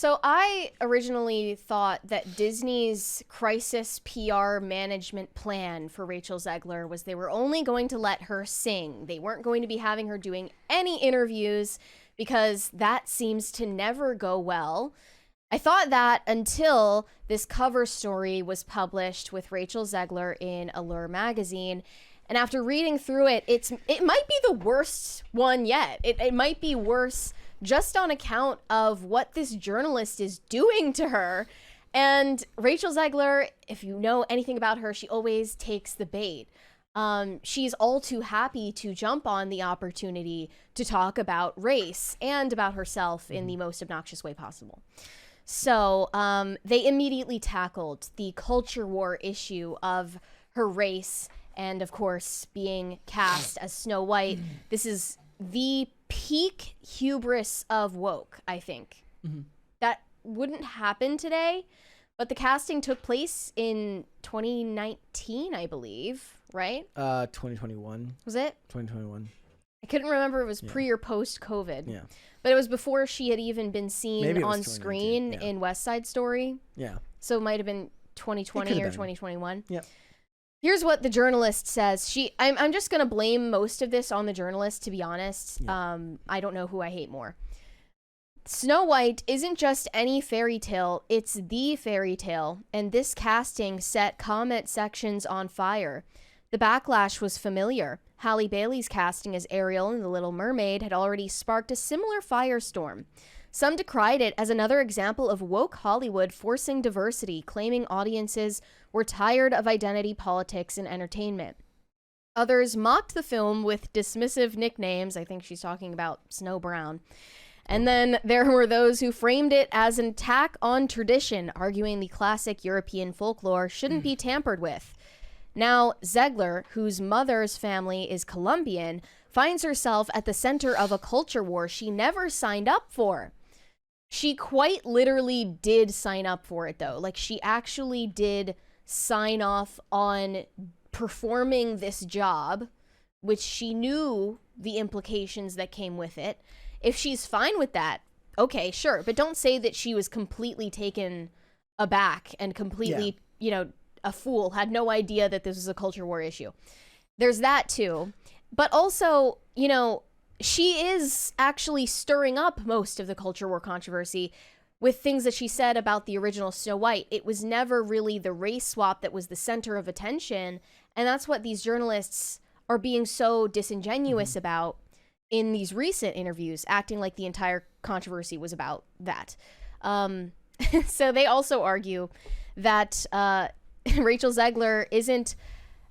So I originally thought that Disney's crisis PR management plan for Rachel Zegler was they were only going to let her sing. They weren't going to be having her doing any interviews because that seems to never go well. I thought that until this cover story was published with Rachel Zegler in Allure magazine. And after reading through it, it might be the worst one yet. It might be worse just on account of what this journalist is doing to her. And Rachel Zegler, if you know anything about her, she always takes the bait. She's all too happy to jump on the opportunity to talk about race and about herself in the most obnoxious way possible. So they immediately tackled the culture war issue of her race and, of course, being cast as Snow White. This is the peak hubris of woke, I think. That wouldn't happen today, but the casting took place in 2019, I believe, right? 2021. Was it? 2021. I couldn't remember if it was pre or post COVID. Yeah. But it was before she had even been seen on 2019, screen in West Side Story. Yeah. So it might have been 2020 or 2021. Yeah. Here's what the journalist says. I'm just going to blame most of this on the journalist, to be honest. Yeah. I don't know who I hate more. Snow White isn't just any fairy tale, it's the fairy tale, and this casting set comment sections on fire. The backlash was familiar. Halle Bailey's casting as Ariel in The Little Mermaid had already sparked a similar firestorm. Some decried it as another example of woke Hollywood forcing diversity, claiming audiences were tired of identity politics in entertainment. Others mocked the film with dismissive nicknames. I think she's talking about Snow Brown. And then there were those who framed it as an attack on tradition, arguing the classic European folklore shouldn't be tampered with. Now, Zegler, whose mother's family is Colombian, finds herself at the center of a culture war she never signed up for. She quite literally did sign up for it, though. Like, she actually did sign off on performing this job, which she knew the implications that came with it. If she's fine with that, okay, sure. But don't say that she was completely taken aback and completely, a fool, had no idea that this was a culture war issue. There's that, too. But also, she is actually stirring up most of the culture war controversy with things that she said about the original Snow White. It was never really the race swap that was the center of attention. And that's what these journalists are being so disingenuous about in these recent interviews, acting like the entire controversy was about that. So they also argue that Rachel Zegler isn't,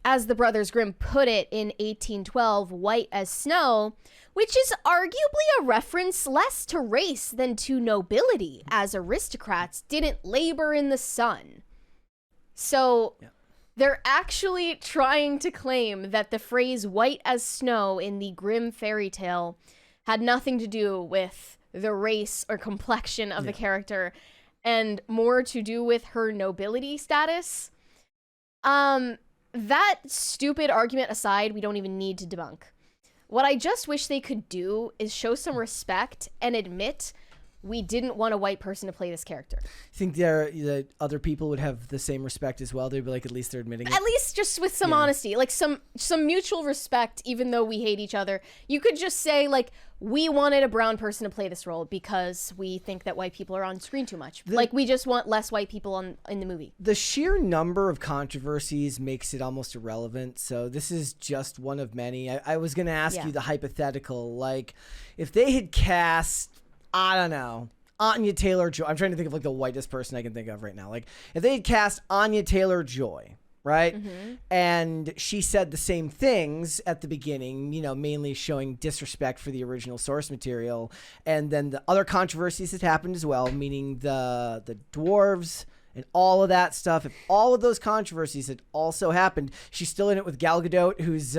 as the Brothers Grimm put it in 1812, white as snow, which is arguably a reference less to race than to nobility, as aristocrats didn't labor in the sun. So they're actually trying to claim that the phrase white as snow in the Grimm fairy tale had nothing to do with the race or complexion of the character and more to do with her nobility status. That stupid argument aside, we don't even need to debunk. What I just wish they could do is show some respect and admit we didn't want a white person to play this character. Think that other people would have the same respect as well? They'd be like, at least they're admitting it? At least just with some honesty, like some mutual respect, even though we hate each other. You could just say, like, we wanted a brown person to play this role because we think that white people are on screen too much. Like, we just want less white people in the movie. The sheer number of controversies makes it almost irrelevant. So this is just one of many. I was going to ask you the hypothetical. Like, if they had cast, I don't know, Anya Taylor-Joy. I'm trying to think of like the whitest person I can think of right now. Like, if they had cast Anya Taylor-Joy, right? And she said the same things at the beginning, mainly showing disrespect for the original source material. And then the other controversies that happened as well, meaning the dwarves and all of that stuff. If all of those controversies had also happened, she's still in it with Gal Gadot, who's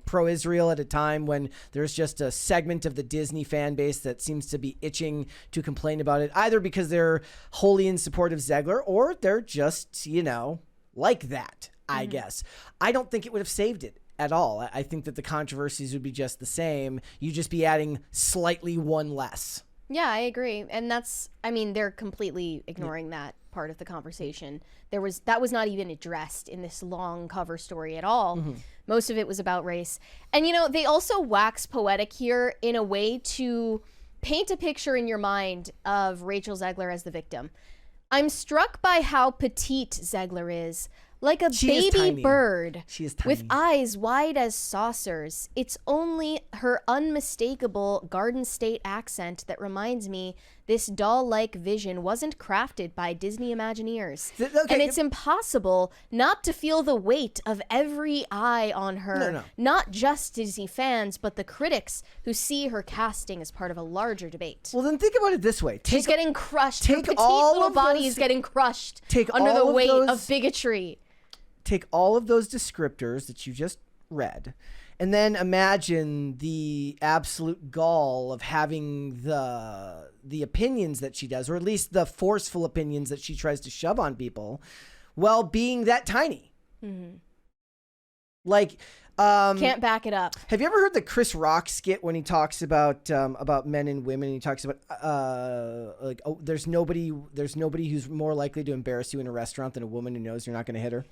pro-Israel at a time when there's just a segment of the Disney fan base that seems to be itching to complain about it, either because they're wholly in support of Zegler or they're just, like that, I guess. I don't think it would have saved it at all. I think that the controversies would be just the same. You'd just be adding slightly one less Yeah, I agree. And they're completely ignoring that part of the conversation. That was not even addressed in this long cover story at all. Mm-hmm. Most of it was about race. And, they also wax poetic here in a way to paint a picture in your mind of Rachel Zegler as the victim. I'm struck by how petite Zegler is. Like a baby bird she is tiny. with eyes wide as saucers. It's only her unmistakable Garden State accent that reminds me this doll-like vision wasn't crafted by Disney Imagineers. And it's impossible not to feel the weight of every eye on her. No. Not just Disney fans, but the critics who see her casting as part of a larger debate. Well, then think about it this way. She's getting crushed. Her petite little body is getting crushed under the weight of bigotry. Take all of those descriptors that you just read, and then imagine the absolute gall of having the opinions that she does, or at least the forceful opinions that she tries to shove on people, while being that tiny. Mm-hmm. Like, can't back it up. Have you ever heard the Chris Rock skit when he talks about men and women? He talks about there's nobody who's more likely to embarrass you in a restaurant than a woman who knows you're not going to hit her.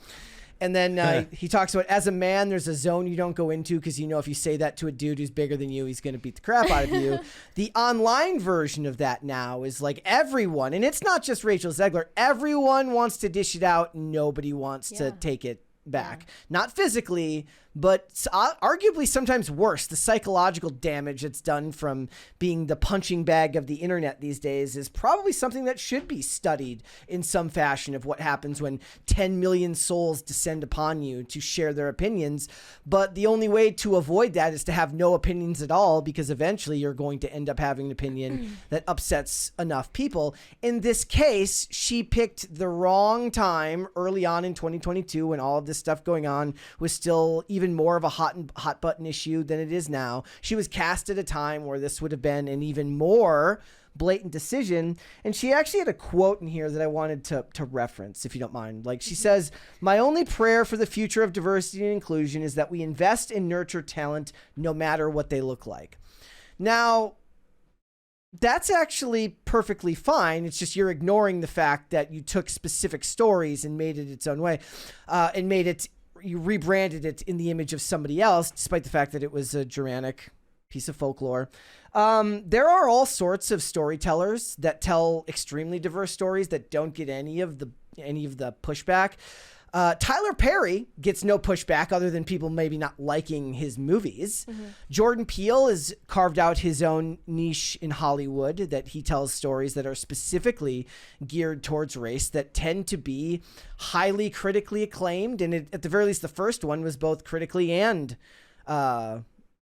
And then he talks about, as a man, there's a zone you don't go into because if you say that to a dude who's bigger than you, he's going to beat the crap out of you. The online version of that now is like everyone, and it's not just Rachel Zegler, everyone wants to dish it out. Nobody wants to take it back. Yeah. Not physically, but arguably sometimes worse. The psychological damage that's done from being the punching bag of the internet these days is probably something that should be studied in some fashion, of what happens when 10 million souls descend upon you to share their opinions. But the only way to avoid that is to have no opinions at all, because eventually you're going to end up having an opinion that upsets enough people. In this case, she picked the wrong time early on in 2022, when all of this stuff going on was still even more of a hot button issue than it is now. She was cast at a time where this would have been an even more blatant decision. And she actually had a quote in here that I wanted to reference, if you don't mind. Like, she says, "My only prayer for the future of diversity and inclusion is that we invest and nurture talent no matter what they look like." Now, that's actually perfectly fine. It's just you're ignoring the fact that you took specific stories and made it its own way, and you rebranded it in the image of somebody else, despite the fact that it was a Germanic piece of folklore. There are all sorts of storytellers that tell extremely diverse stories that don't get any of the pushback. Tyler Perry gets no pushback other than people maybe not liking his movies. Mm-hmm. Jordan Peele has carved out his own niche in Hollywood, that he tells stories that are specifically geared towards race that tend to be highly critically acclaimed. And at the very least, the first one was both critically and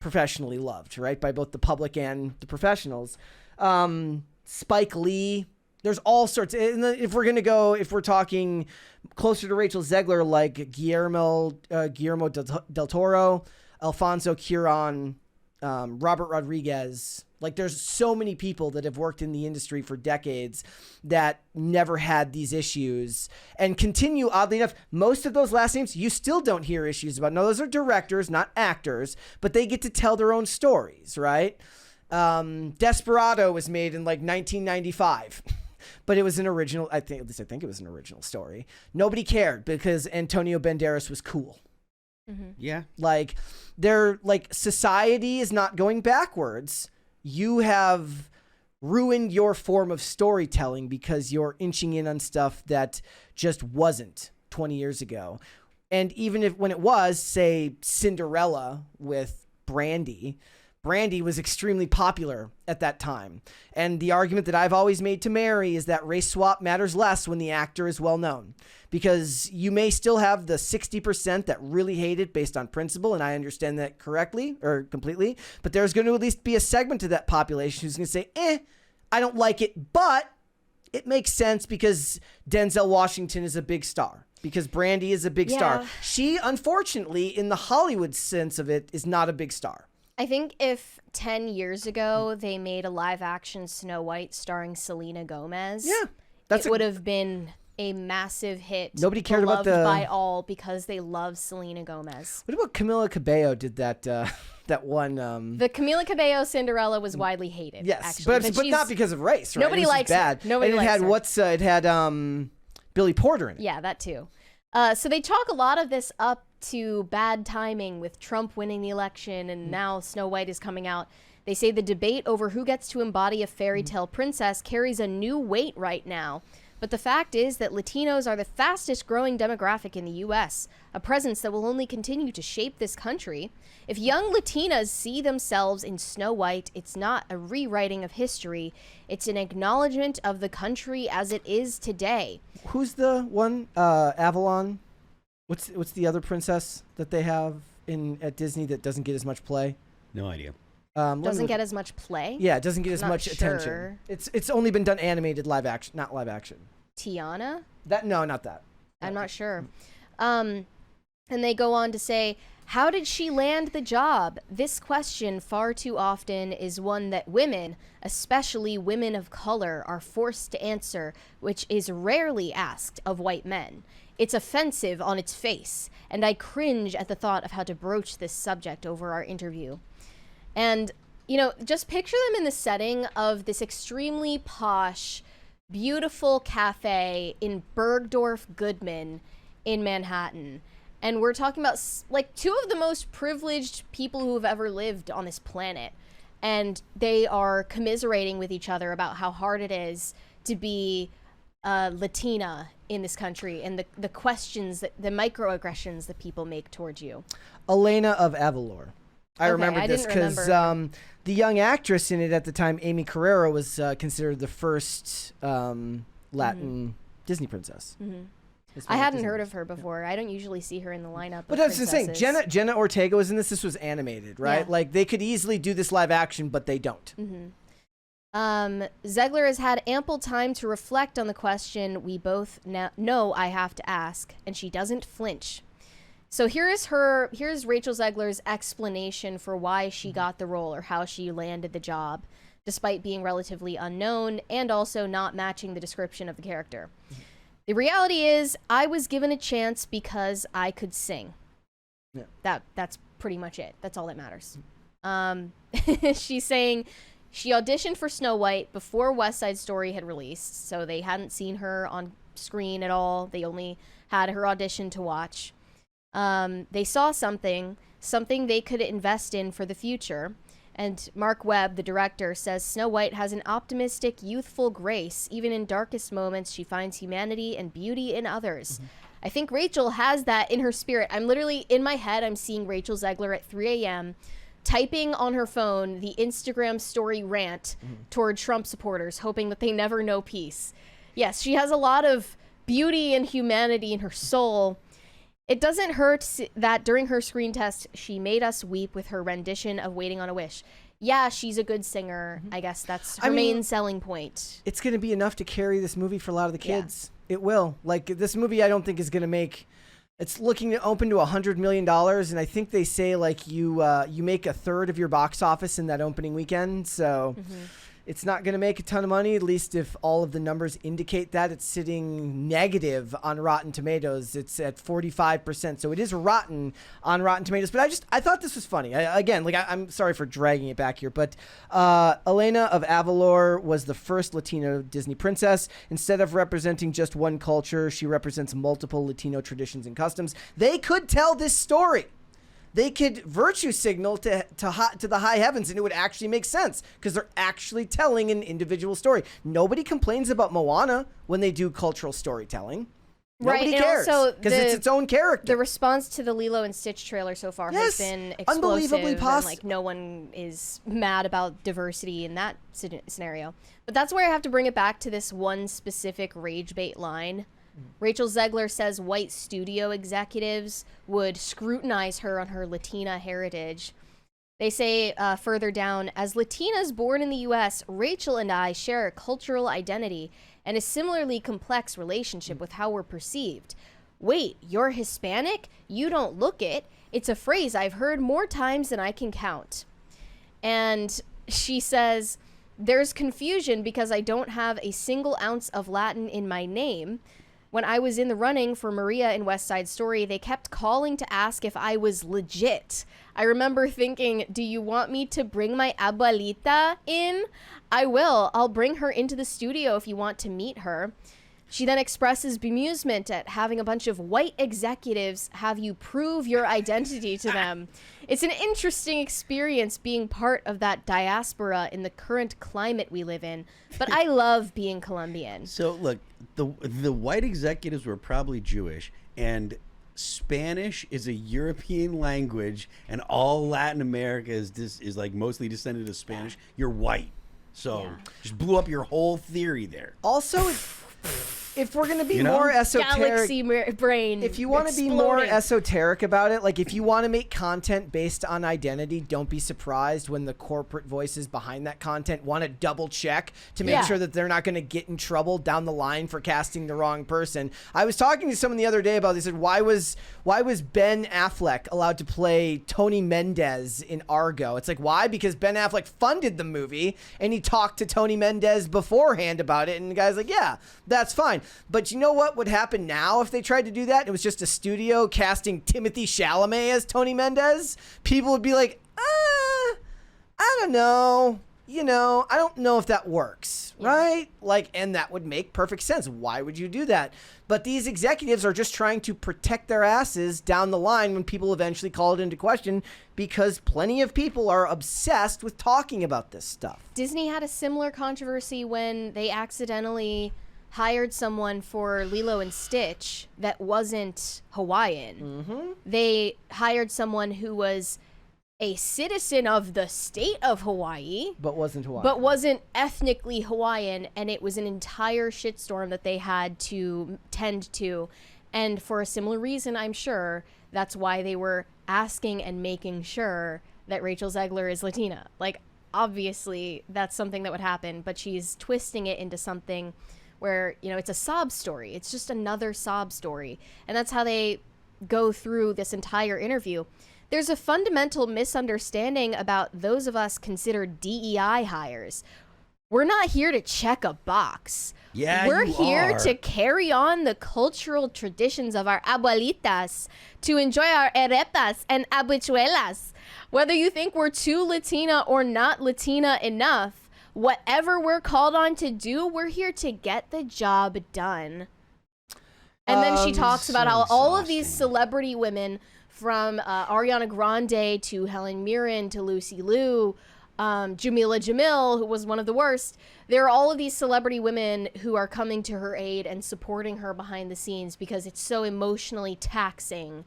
professionally loved, right? By both the public and the professionals. Spike Lee. There's all sorts. If we're talking closer to Rachel Zegler, like Guillermo del Toro, Alfonso Cuarón, Robert Rodriguez. Like, there's so many people that have worked in the industry for decades that never had these issues and continue. Oddly enough, most of those last names you still don't hear issues about. No, those are directors, not actors, but they get to tell their own stories, right? Desperado was made in like 1995. But it was an original, I think it was an original story. Nobody cared because Antonio Banderas was cool. Mm-hmm. Yeah. Like, society is not going backwards. You have ruined your form of storytelling because you're inching in on stuff that just wasn't 20 years ago. And even when it was, say, Cinderella with Brandy was extremely popular at that time. And the argument that I've always made to Mary is that race swap matters less when the actor is well known, because you may still have the 60% that really hate it based on principle, and I understand that correctly or completely, but there's going to at least be a segment of that population who's going to say, I don't like it, but it makes sense because Denzel Washington is a big star, because Brandy is a big star. She, unfortunately, in the Hollywood sense of it, is not a big star. I think if 10 years ago they made a live action Snow White starring Selena Gomez, it would have been a massive hit. Nobody cared about beloved by all because they love Selena Gomez. What about Camila Cabello did that that one the Camila Cabello Cinderella was widely hated. Yes, actually. but not because of race, right? Nobody likes bad. Her. Nobody likes her. It had Billy Porter in it. Yeah, that too. So they chalk a lot of this up to bad timing with Trump winning the election, and now Snow White is coming out. They say the debate over who gets to embody a fairy tale princess carries a new weight right now. But the fact is that Latinos are the fastest growing demographic in the U.S., a presence that will only continue to shape this country. If young Latinas see themselves in Snow White, it's not a rewriting of history. It's an acknowledgement of the country as it is today. Who's the one, Avalon? What's the other princess that they have at Disney that doesn't get as much play? No idea. Doesn't get as much play? Yeah, it doesn't get as much attention. It's only been done animated live action, not live action. Tiana? No, not that. I'm not sure. And they go on to say, how did she land the job? This question far too often is one that women, especially women of color, are forced to answer, which is rarely asked of white men. It's offensive on its face, and I cringe at the thought of how to broach this subject over our interview. And, just picture them in the setting of this extremely posh, beautiful cafe in Bergdorf Goodman in Manhattan. And we're talking about two of the most privileged people who have ever lived on this planet. And they are commiserating with each other about how hard it is to be Latina in this country and the questions, the microaggressions that people make towards you. Elena of Avalor. I remember this because the young actress in it at the time, Amy Carrera, was considered the first Latin Disney princess. Mm-hmm. I hadn't heard of her before. I don't usually see her in the lineup. But that's insane. Jenna Ortega was in this. This was animated, right? Yeah. They could easily do this live action, but they don't. Mm-hmm. Zegler has had ample time to reflect on the question we both know I have to ask, and she doesn't flinch. So here's Rachel Zegler's explanation for why she got the role or how she landed the job, despite being relatively unknown and also not matching the description of the character. The reality is, I was given a chance because I could sing. Yeah. That's pretty much it. That's all that matters. She's saying she auditioned for Snow White before West Side Story had released, so they hadn't seen her on screen at all. They only had her audition to watch. They saw something they could invest in for the future. And Mark Webb, the director, says Snow White has an optimistic, youthful grace. Even in darkest moments, she finds humanity and beauty in others. Mm-hmm. I think Rachel has that in her spirit. I'm literally, in my head, I'm seeing Rachel Zegler at 3 a.m. typing on her phone the Instagram story rant toward Trump supporters, hoping that they never know peace. Yes, she has a lot of beauty and humanity in her soul. It doesn't hurt that during her screen test, she made us weep with her rendition of Waiting on a Wish. Yeah, she's a good singer. I guess that's her main selling point. It's going to be enough to carry this movie for a lot of the kids. Yeah. It will. This movie I don't think is going to make... It's looking to open to $100 million, and I think they say you make a third of your box office in that opening weekend, so... It's not going to make a ton of money, at least if all of the numbers indicate that. It's sitting negative on Rotten Tomatoes. It's at 45%. So it is rotten on Rotten Tomatoes. But I thought this was funny. I'm sorry for dragging it back here, but Elena of Avalor was the first Latino Disney princess. Instead of representing just one culture, she represents multiple Latino traditions and customs. They could tell this story. They could virtue signal to the high heavens, and it would actually make sense because they're actually telling an individual story. Nobody complains about Moana when they do cultural storytelling. Nobody cares because it's its own character. The response to the Lilo and Stitch trailer so far has been explosive. Unbelievably positive. And, no one is mad about diversity in that scenario. But that's where I have to bring it back to this one specific rage bait line. Rachel Zegler says white studio executives would scrutinize her on her Latina heritage. They say further down, as Latinas born in the U.S., Rachel and I share a cultural identity and a similarly complex relationship with how we're perceived. Wait, you're Hispanic? You don't look it. It's a phrase I've heard more times than I can count. And she says, there's confusion because I don't have a single ounce of Latin in my name. when I was in the running for Maria in West Side Story, they kept calling to ask if I was legit. I remember thinking, do you want me to bring my abuelita in? I will. I'll bring her into the studio if you want to meet her. She then expresses bemusement at having a bunch of white executives have you prove your identity to them. It's an interesting experience being part of that diaspora in the current climate we live in, but I love being Colombian. So look, the white executives were probably Jewish, and Spanish is a European language, and all Latin America is like mostly descended of Spanish. You're white, so just blew up your whole theory there. Also, if we're going to be more esoteric, galaxy brain, if you want to be more esoteric about it, like if you want to make content based on identity, don't be surprised when the corporate voices behind that content want to double check to make sure that they're not going to get in trouble down the line for casting the wrong person. I was talking to someone the other day about this. They said, why was Ben Affleck allowed to play Tony Mendez in Argo? It's like, why? Because Ben Affleck funded the movie and he talked to Tony Mendez beforehand about it, and the guy's like, yeah, that's fine. But you know what would happen now if they tried to do that? It was just a studio casting Timothée Chalamet as Tony Mendez. People would be like, I don't know. I don't know if that works, right? Like, and that would make perfect sense. Why would you do that? But these executives are just trying to protect their asses down the line when people eventually call it into question, because plenty of people are obsessed with talking about this stuff. Disney had a similar controversy when they accidentally hired someone for Lilo and Stitch that wasn't Hawaiian. Mm-hmm. They hired someone who was a citizen of the state of Hawaii, but wasn't ethnically Hawaiian, and it was an entire shitstorm that they had to tend to. And for a similar reason, I'm sure, that's why they were asking and making sure that Rachel Zegler is Latina. Like, obviously, that's something that would happen, but she's twisting it into something where, it's a sob story. It's just another sob story. And that's how they go through this entire interview. There's a fundamental misunderstanding about those of us considered DEI hires. We're not here to check a box. Yeah, we're here to carry on the cultural traditions of our abuelitas, to enjoy our arepas and habichuelas. Whether you think we're too Latina or not Latina enough, whatever we're called on to do, we're here to get the job done. And then she talks about how all of these celebrity women, from Ariana Grande to Helen Mirren to Lucy Liu, Jamila Jamil, who was one of the worst, there are all of these celebrity women who are coming to her aid and supporting her behind the scenes because it's so emotionally taxing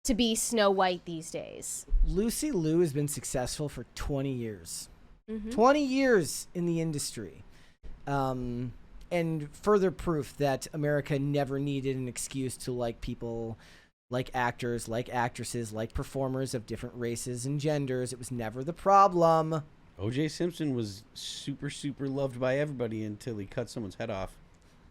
to be Snow White these days. Lucy Liu has been successful for 20 years. Mm-hmm. 20 years in the industry. And further proof that America never needed an excuse to like people, like actors, like actresses, like performers of different races and genders. It was never the problem. O.J. Simpson was super, super loved by everybody until he cut someone's head off.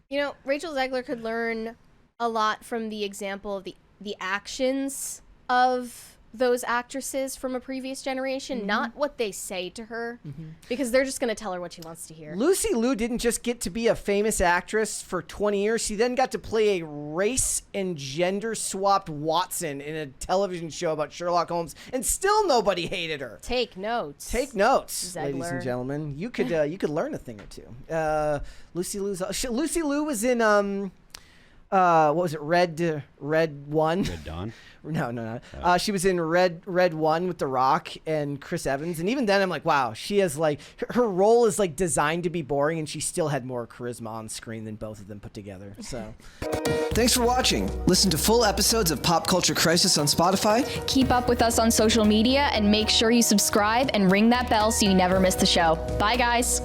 Rachel Zegler could learn a lot from the example of the actions of those actresses from a previous generation, not what they say to her, because they're just going to tell her what she wants to hear. Lucy Liu didn't just get to be a famous actress for 20 years. She then got to play a race and gender swapped Watson in a television show about Sherlock Holmes, and still nobody hated her. Take notes. Take notes, Zegler. ladies and gentlemen. You could learn a thing or two. Lucy Liu was in what was it? Red 1? Red Dawn? No. She was in Red 1 with The Rock and Chris Evans. And even then I'm like, wow, she has her role is designed to be boring, and she still had more charisma on screen than both of them put together. So thanks for watching. Listen to full episodes of Pop Culture Crisis on Spotify. Keep up with us on social media and make sure you subscribe and ring that bell so you never miss the show. Bye, guys.